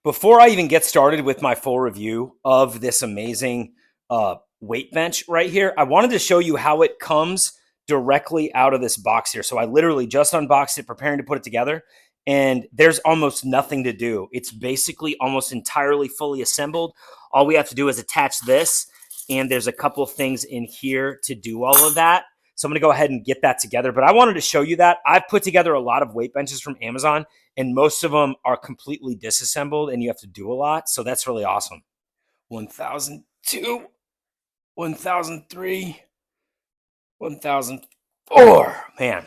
Before I even get started with my full review of this amazing weight bench right here, I wanted to show you how it comes directly out of this box here. So I literally just unboxed it, preparing to put it together, and there's almost nothing to do. It's basically almost entirely fully assembled. All we have to do is attach this, and there's a couple of things in here to do all of that. So I'm going to go ahead and get that together. But I wanted to show you that. I've put together a lot of weight benches from Amazon, and most of them are completely disassembled, and you have to do a lot. So that's really awesome. 1,002, 1,003, 1,004. Man,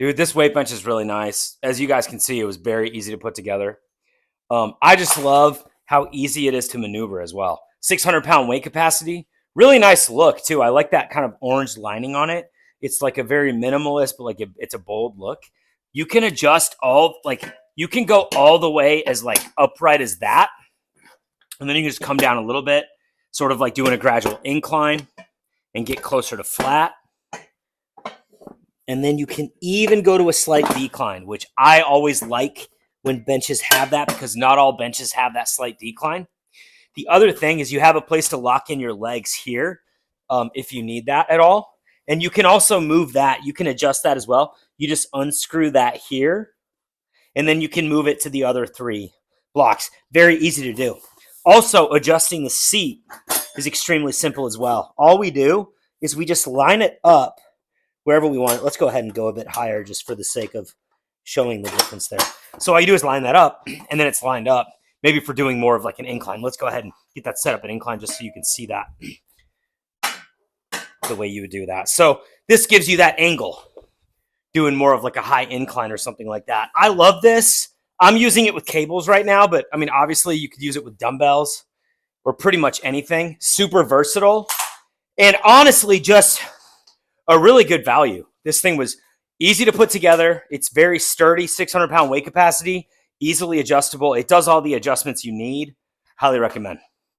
dude, this weight bench is really nice. As you guys can see, it was very easy to put together. I just love how easy it is to maneuver as well. 600-pound weight capacity. Really nice look, too. I like that kind of orange lining on it. It's like a very minimalist, but like it's a bold look. You can adjust you can go all the way as like upright as that. And then you can just come down a little bit, sort of like doing a gradual incline and get closer to flat. And then you can even go to a slight decline, which I always like when benches have that because not all benches have that slight decline. The other thing is you have a place to lock in your legs here if you need that at all. And you can also move that. You can adjust that as well. You just unscrew that here, and then you can move it to the other 3 blocks. Very easy to do. Also, adjusting the seat is extremely simple as well. All we do is we just line it up wherever we want it. Let's go ahead and go a bit higher just for the sake of showing the difference there. So all you do is line that up, and then it's lined up. Maybe for doing more of like an incline. Let's go ahead and get that set up an incline just so you can see that the way you would do that. So this gives you that angle, doing more of like a high incline or something like that. I love this. I'm using it with cables right now, but I mean, obviously you could use it with dumbbells or pretty much anything. Super versatile. And honestly, just a really good value. This thing was easy to put together. It's very sturdy, 600-pound weight capacity. Easily adjustable. It does all the adjustments you need. Highly recommend.